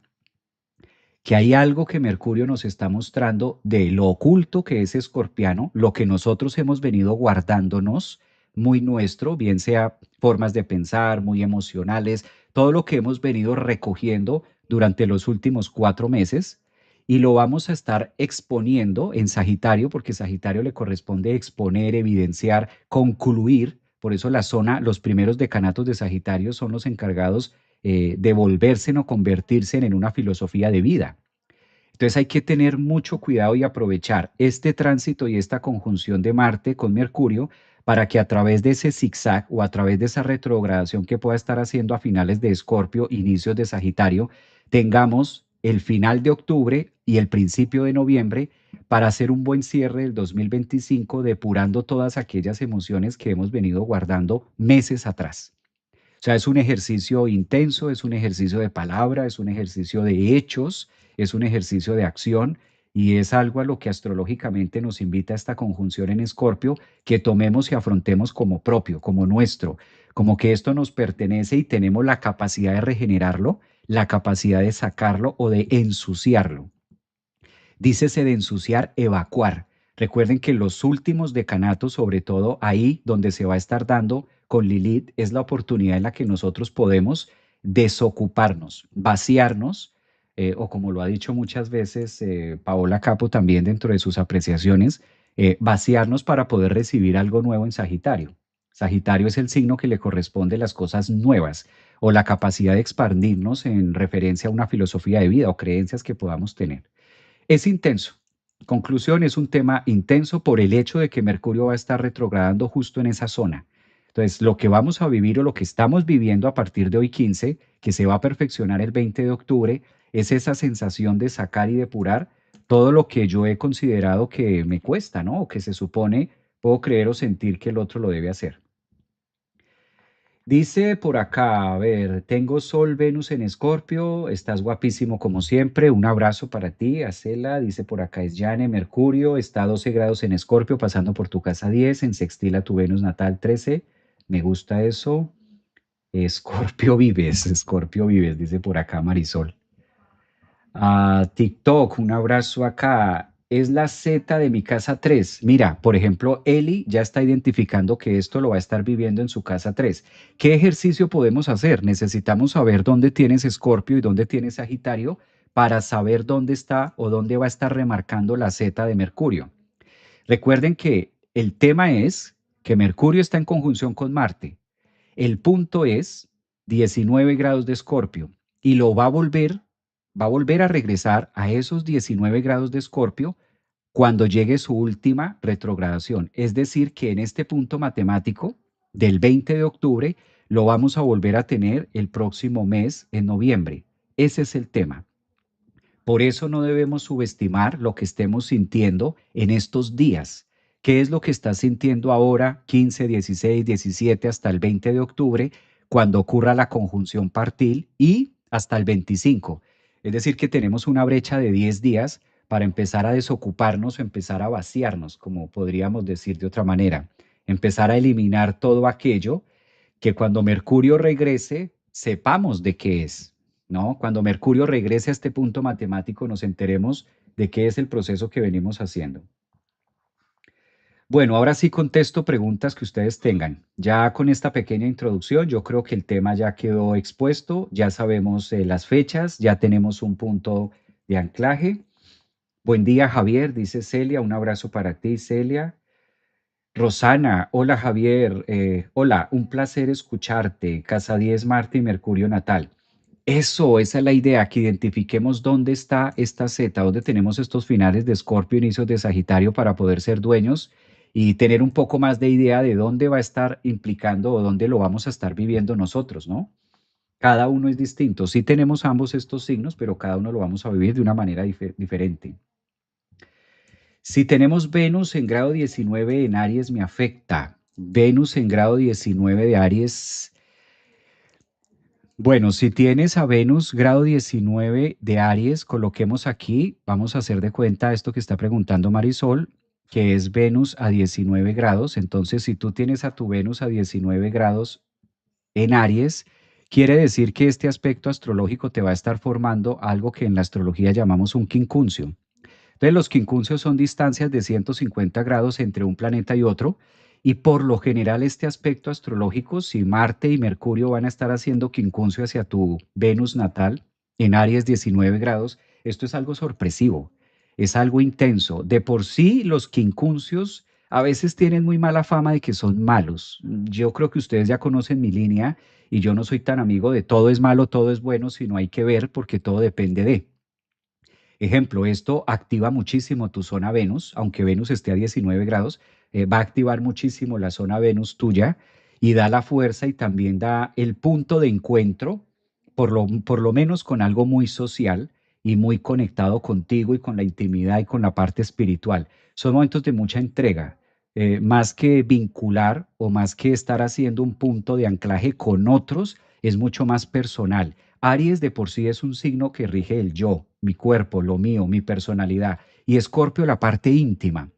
Speaker 1: que hay algo que Mercurio nos está mostrando de lo oculto que es Escorpiano, lo que nosotros hemos venido guardándonos muy nuestro, bien sea formas de pensar, muy emocionales, todo lo que hemos venido recogiendo durante los últimos 4 meses y lo vamos a estar exponiendo en Sagitario, porque Sagitario le corresponde exponer, evidenciar, concluir. Por eso la zona, los primeros decanatos de Sagitario son los encargados de volverse o convertirse en una filosofía de vida. Entonces hay que tener mucho cuidado y aprovechar este tránsito y esta conjunción de Marte con Mercurio para que a través de ese zigzag o a través de esa retrogradación que pueda estar haciendo a finales de Escorpio, inicios de Sagitario, tengamos el final de octubre y el principio de noviembre para hacer un buen cierre del 2025, depurando todas aquellas emociones que hemos venido guardando meses atrás. O sea, es un ejercicio intenso, es un ejercicio de palabra, es un ejercicio de hechos, es un ejercicio de acción y es algo a lo que astrológicamente nos invita esta conjunción en Escorpio, que tomemos y afrontemos como propio, como nuestro, como que esto nos pertenece y tenemos la capacidad de regenerarlo, la capacidad de sacarlo o de ensuciarlo. Dícese de ensuciar, evacuar. Recuerden que los últimos decanatos, sobre todo ahí donde se va a estar dando con Lilith, es la oportunidad en la que nosotros podemos desocuparnos, vaciarnos, o como lo ha dicho muchas veces Paola Capo también dentro de sus apreciaciones, vaciarnos para poder recibir algo nuevo en Sagitario. Sagitario es el signo que le corresponde las cosas nuevas o la capacidad de expandirnos en referencia a una filosofía de vida o creencias que podamos tener. Es intenso. Conclusión, es un tema intenso por el hecho de que Mercurio va a estar retrogradando justo en esa zona. Entonces, lo que vamos a vivir o lo que estamos viviendo a partir de hoy 15, que se va a perfeccionar el 20 de octubre, es esa sensación de sacar y depurar todo lo que yo he considerado que me cuesta, ¿no? O que se supone puedo creer o sentir que el otro lo debe hacer. Dice por acá, a ver, tengo Sol, Venus en Escorpio, estás guapísimo como siempre, un abrazo para ti, Acela, dice por acá es Yane, Mercurio, está a 12 grados en Escorpio, pasando por tu casa 10, en sextil a tu Venus natal 13, me gusta eso, Escorpio vives, dice por acá Marisol. TikTok, un abrazo acá. Es la Z de mi casa 3. Mira, por ejemplo, Eli ya está identificando que esto lo va a estar viviendo en su casa 3. ¿Qué ejercicio podemos hacer? Necesitamos saber dónde tienes Escorpio y dónde tienes Sagitario para saber dónde está o dónde va a estar remarcando la Z de Mercurio. Recuerden que el tema es que Mercurio está en conjunción con Marte. El punto es 19 grados de Escorpio y lo va a volver a regresar a esos 19 grados de Escorpio cuando llegue su última retrogradación. Es decir, que en este punto matemático del 20 de octubre lo vamos a volver a tener el próximo mes, en noviembre. Ese es el tema. Por eso no debemos subestimar lo que estemos sintiendo en estos días. ¿Qué es lo que estás sintiendo ahora, 15, 16, 17, hasta el 20 de octubre, cuando ocurra la conjunción partil y hasta el 25? Es decir, que tenemos una brecha de 10 días para empezar a desocuparnos o empezar a vaciarnos, como podríamos decir de otra manera. Empezar a eliminar todo aquello que cuando Mercurio regrese sepamos de qué es, ¿no? Cuando Mercurio regrese a este punto matemático nos enteremos de qué es el proceso que venimos haciendo. Bueno, ahora sí contesto preguntas que ustedes tengan. Ya con esta pequeña introducción, yo creo que el tema ya quedó expuesto, ya sabemos las fechas, ya tenemos un punto de anclaje. Buen día, Javier, dice Celia, un abrazo para ti, Celia. Rosana, hola Javier, hola, un placer escucharte. Casa 10, Marte y Mercurio natal. Esa es la idea, que identifiquemos dónde está esta Z, dónde tenemos estos finales de Escorpio, inicios de Sagitario para poder ser dueños y tener un poco más de idea de dónde va a estar implicando o dónde lo vamos a estar viviendo nosotros, ¿no? Cada uno es distinto. Sí tenemos ambos estos signos, pero cada uno lo vamos a vivir de una manera diferente. Si tenemos Venus en grado 19 en Aries, me afecta. Venus en grado 19 de Aries. Bueno, si tienes a Venus grado 19 de Aries, coloquemos aquí, vamos a hacer de cuenta esto que está preguntando Marisol, que es Venus a 19 grados. Entonces, si tú tienes a tu Venus a 19 grados en Aries, quiere decir que este aspecto astrológico te va a estar formando algo que en la astrología llamamos un quincuncio. Entonces, los quincunциos son distancias de 150 grados entre un planeta y otro, y por lo general este aspecto astrológico, si Marte y Mercurio van a estar haciendo quincuncio hacia tu Venus natal en Aries 19 grados, esto es algo sorpresivo, es algo intenso. De por sí, los quincuncios a veces tienen muy mala fama de que son malos. Yo creo que ustedes ya conocen mi línea y yo no soy tan amigo de todo es malo, todo es bueno, sino hay que ver porque todo depende de. Ejemplo, esto activa muchísimo tu zona Venus, aunque Venus esté a 19 grados, va a activar muchísimo la zona Venus tuya y da la fuerza y también da el punto de encuentro, por lo menos con algo muy social y muy conectado contigo y con la intimidad y con la parte espiritual. Son momentos de mucha entrega, más que vincular o más que estar haciendo un punto de anclaje con otros, es mucho más personal. Aries de por sí es un signo que rige el yo, mi cuerpo, lo mío, mi personalidad, y Escorpio la parte íntima.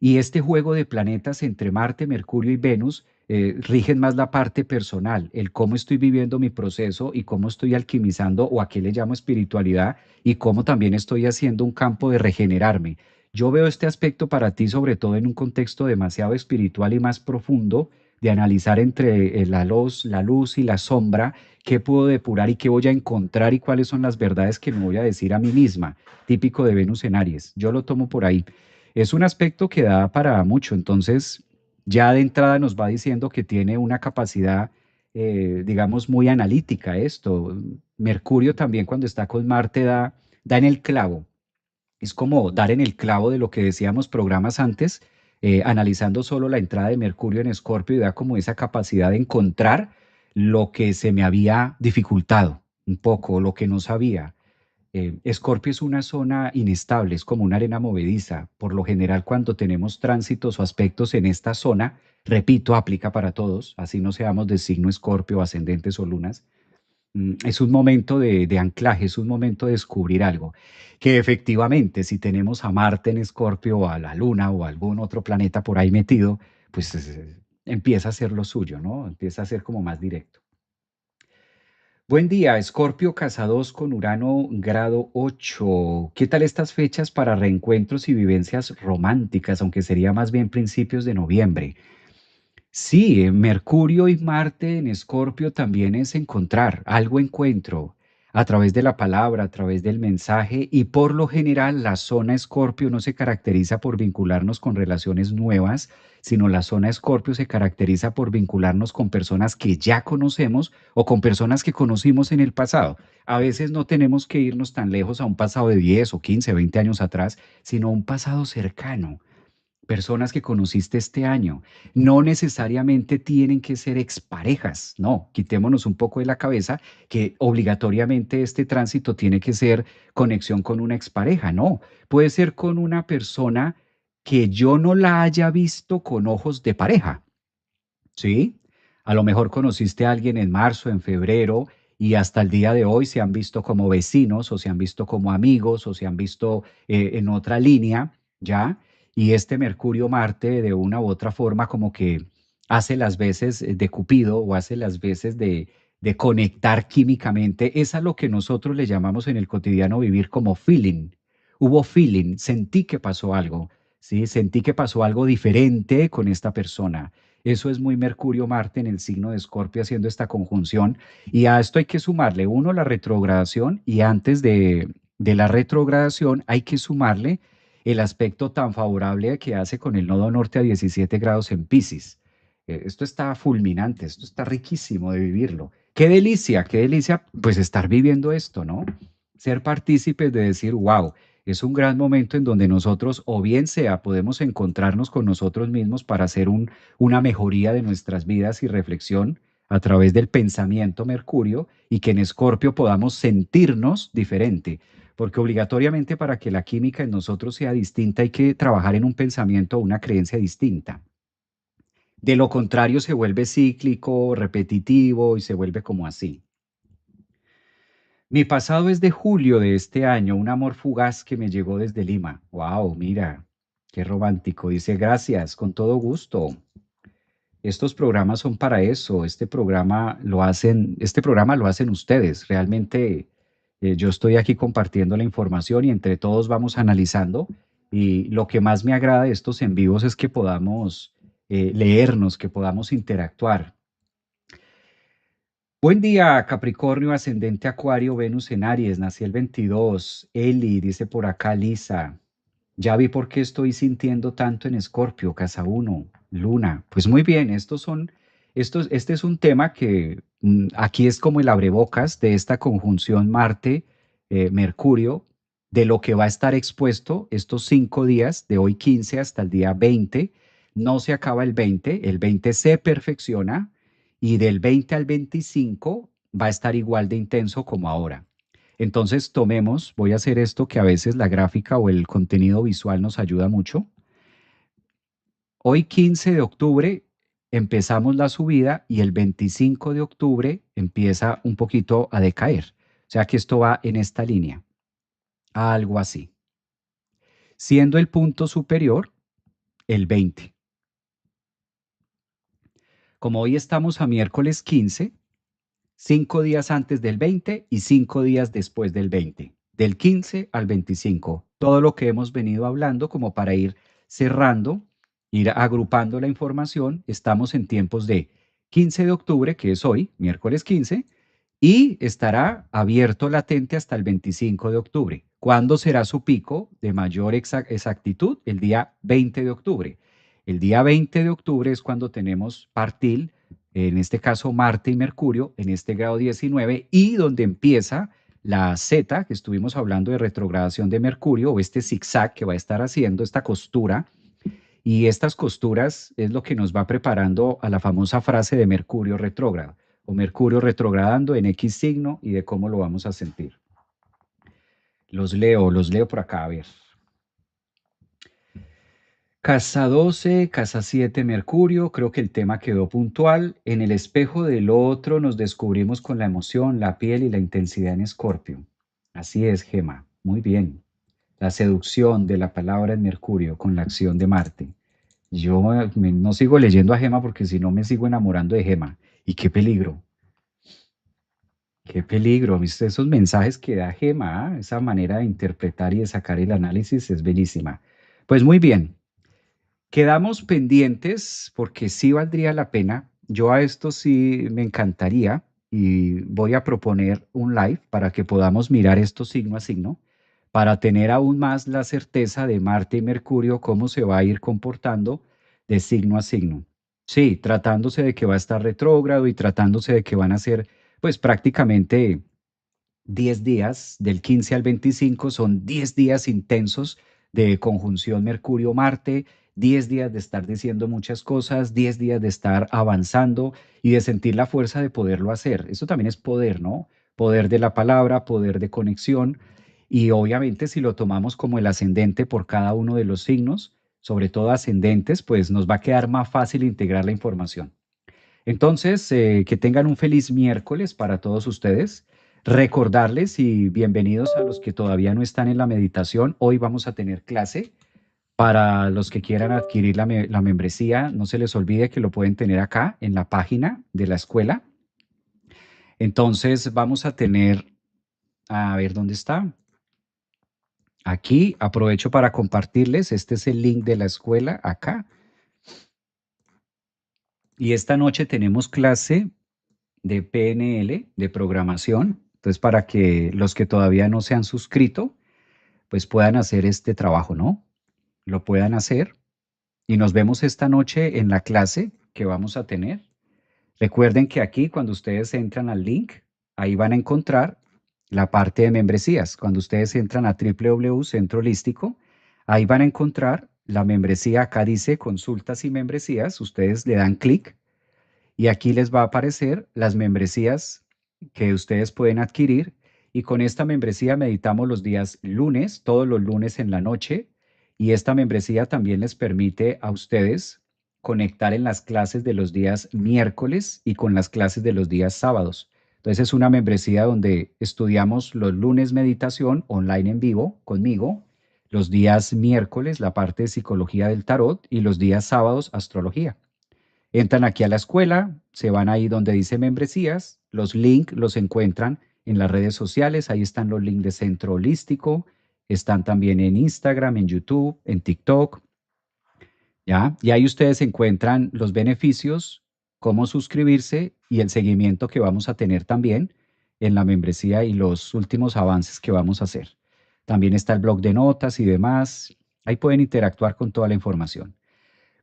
Speaker 1: Y este juego de planetas entre Marte, Mercurio y Venus rigen más la parte personal, el cómo estoy viviendo mi proceso y cómo estoy alquimizando o a qué le llamo espiritualidad y cómo también estoy haciendo un campo de regenerarme. Yo veo este aspecto para ti sobre todo en un contexto demasiado espiritual y más profundo de analizar entre la luz y la sombra, qué puedo depurar y qué voy a encontrar y cuáles son las verdades que me voy a decir a mí misma, típico de Venus en Aries. Yo lo tomo por ahí. Es un aspecto que da para mucho, entonces ya de entrada nos va diciendo que tiene una capacidad, digamos, muy analítica esto. Mercurio también cuando está con Marte da en el clavo. Es como dar en el clavo de lo que decíamos programas antes, analizando solo la entrada de Mercurio en Escorpio y da como esa capacidad de encontrar lo que se me había dificultado un poco, lo que no sabía. Escorpio es una zona inestable, es como una arena movediza. Por lo general, cuando tenemos tránsitos o aspectos en esta zona, repito, aplica para todos, así no seamos de signo Escorpio, ascendentes o lunas. Es un momento de anclaje, es un momento de descubrir algo. Que efectivamente, si tenemos a Marte en Escorpio o a la Luna o a algún otro planeta por ahí metido, pues empieza a ser lo suyo, ¿no? Empieza a ser como más directo. Buen día, Escorpio Casa 2 con Urano grado 8. ¿Qué tal estas fechas para reencuentros y vivencias románticas, aunque sería más bien principios de noviembre? Sí, Mercurio y Marte en Escorpio también es encontrar, algo encuentro a través de la palabra, a través del mensaje y por lo general la zona Escorpio no se caracteriza por vincularnos con relaciones nuevas, sino la zona Escorpio se caracteriza por vincularnos con personas que ya conocemos o con personas que conocimos en el pasado. A veces no tenemos que irnos tan lejos a un pasado de 10 o 15, 20 años atrás, sino a un pasado cercano, personas que conociste este año. No necesariamente tienen que ser exparejas, no, quitémonos un poco de la cabeza que obligatoriamente este tránsito tiene que ser conexión con una expareja, no, puede ser con una persona que yo no la haya visto con ojos de pareja, ¿sí? A lo mejor conociste a alguien en marzo, en febrero, y hasta el día de hoy se han visto como vecinos o se han visto como amigos o se han visto en otra línea, ¿ya? Y este Mercurio-Marte de una u otra forma como que hace las veces de Cupido o hace las veces de conectar químicamente. Es a lo que nosotros le llamamos en el cotidiano vivir como feeling. Hubo feeling, sentí que pasó algo, ¿sí? Sentí que pasó algo diferente con esta persona. Eso es muy Mercurio-Marte en el signo de Escorpio haciendo esta conjunción. Y a esto hay que sumarle, uno, la retrogradación y antes de la retrogradación hay que sumarle el aspecto tan favorable que hace con el nodo norte a 17 grados en Pisces. Esto está fulminante, esto está riquísimo de vivirlo. qué delicia, pues estar viviendo esto, ¿no? Ser partícipes de decir, wow, es un gran momento en donde nosotros, o bien sea, podemos encontrarnos con nosotros mismos para hacer una mejoría de nuestras vidas y reflexión a través del pensamiento Mercurio y que en Escorpio podamos sentirnos diferente, porque obligatoriamente para que la química en nosotros sea distinta hay que trabajar en un pensamiento o una creencia distinta. De lo contrario, se vuelve cíclico, repetitivo y se vuelve como así. Mi pasado es de julio de este año, un amor fugaz que me llegó desde Lima. Wow, mira, qué romántico. Dice, gracias, con todo gusto. Estos programas son para eso. Este programa lo hacen ustedes. Realmente yo estoy aquí compartiendo la información y entre todos vamos analizando. Y lo que más me agrada de estos en vivos es que podamos leernos, que podamos interactuar. Buen día, Capricornio, ascendente Acuario, Venus en Aries, nací el 22. Eli, dice por acá Lisa. Ya vi por qué estoy sintiendo tanto en Escorpio, casa uno, Luna. Pues muy bien, este es un tema que aquí es como el abrebocas de esta conjunción Marte-Mercurio, de lo que va a estar expuesto estos 5 días, de hoy 15 hasta el día 20. No se acaba el 20 se perfecciona y del 20 al 25 va a estar igual de intenso como ahora. Entonces voy a hacer esto que a veces la gráfica o el contenido visual nos ayuda mucho. Hoy 15 de octubre empezamos la subida y el 25 de octubre empieza un poquito a decaer. O sea que esto va en esta línea, algo así. Siendo el punto superior el 20. Como hoy estamos a miércoles 15, 5 días antes del 20 y 5 días después del 20, del 15 al 25. Todo lo que hemos venido hablando como para ir cerrando, ir agrupando la información, estamos en tiempos de 15 de octubre, que es hoy, miércoles 15, y estará abierto latente hasta el 25 de octubre. ¿Cuándo será su pico de mayor exactitud? El día 20 de octubre. El día 20 de octubre es cuando tenemos partil, en este caso Marte y Mercurio, en este grado 19, y donde empieza la Z, que estuvimos hablando de retrogradación de Mercurio, o este zigzag que va a estar haciendo, esta costura, y estas costuras es lo que nos va preparando a la famosa frase de Mercurio retrógrado, o Mercurio retrogradando en X signo y de cómo lo vamos a sentir. Los leo por acá, a ver. Casa 12, casa 7, Mercurio, creo que el tema quedó puntual. En el espejo del otro nos descubrimos con la emoción, la piel y la intensidad en Escorpio. Así es, Gema. Muy bien. La seducción de la palabra en Mercurio con la acción de Marte. Yo no sigo leyendo a Gema porque si no me sigo enamorando de Gema. Y qué peligro, qué peligro. ¿Viste esos mensajes que da Gema? Esa manera de interpretar y de sacar el análisis es bellísima. Pues muy bien. Quedamos pendientes porque sí valdría la pena. Yo a esto sí me encantaría y voy a proponer un live para que podamos mirar esto signo a signo, para tener aún más la certeza de Marte y Mercurio, cómo se va a ir comportando de signo a signo. Sí, tratándose de que va a estar retrógrado y tratándose de que van a ser, pues prácticamente 10 días, del 15 al 25, son 10 días intensos de conjunción Mercurio-Marte, 10 días de estar diciendo muchas cosas, 10 días de estar avanzando y de sentir la fuerza de poderlo hacer. Eso también es poder, ¿no? Poder de la palabra, poder de conexión. Y obviamente si lo tomamos como el ascendente por cada uno de los signos, sobre todo ascendentes, pues nos va a quedar más fácil integrar la información. Entonces, que tengan un feliz miércoles para todos ustedes. Recordarles y bienvenidos a los que todavía no están en la meditación. Hoy vamos a tener clase. Para los que quieran adquirir la membresía, no se les olvide que lo pueden tener acá en la página de la escuela. Entonces, vamos a tener, a ver dónde está. Aquí aprovecho para compartirles. Este es el link de la escuela acá. Y esta noche tenemos clase de PNL, de programación. Entonces, para que los que todavía no se han suscrito, pues puedan hacer este trabajo, ¿no? Lo puedan hacer. Y nos vemos esta noche en la clase que vamos a tener. Recuerden que aquí cuando ustedes entran al link, ahí van a encontrar la parte de membresías. Cuando ustedes entran a www.centro holístico, ahí van a encontrar la membresía. Acá dice consultas y membresías. Ustedes le dan clic y aquí les va a aparecer las membresías que ustedes pueden adquirir. Y con esta membresía meditamos los días lunes, todos los lunes en la noche. Y esta membresía también les permite a ustedes conectar en las clases de los días miércoles y con las clases de los días sábados. Entonces es una membresía donde estudiamos los lunes meditación online en vivo conmigo, los días miércoles la parte de psicología del tarot y los días sábados astrología. Entran aquí a la escuela, se van ahí donde dice membresías, los links los encuentran en las redes sociales, ahí están los links de Centro Holístico, están también en Instagram, en YouTube, en TikTok, ¿ya? Y ahí ustedes encuentran los beneficios, cómo suscribirse y el seguimiento que vamos a tener también en la membresía y los últimos avances que vamos a hacer. También está el blog de notas y demás. Ahí pueden interactuar con toda la información.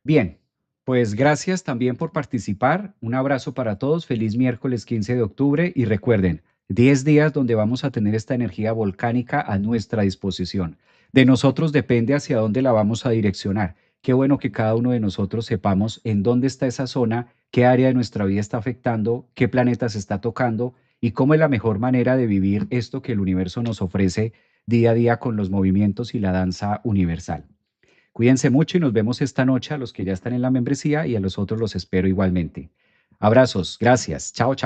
Speaker 1: Bien, pues gracias también por participar. Un abrazo para todos. Feliz miércoles 15 de octubre y recuerden, 10 días donde vamos a tener esta energía volcánica a nuestra disposición. De nosotros depende hacia dónde la vamos a direccionar. Qué bueno que cada uno de nosotros sepamos en dónde está esa zona, qué área de nuestra vida está afectando, qué planeta se está tocando y cómo es la mejor manera de vivir esto que el universo nos ofrece día a día con los movimientos y la danza universal. Cuídense mucho y nos vemos esta noche a los que ya están en la membresía y a los otros los espero igualmente. Abrazos, gracias. Chao, chao.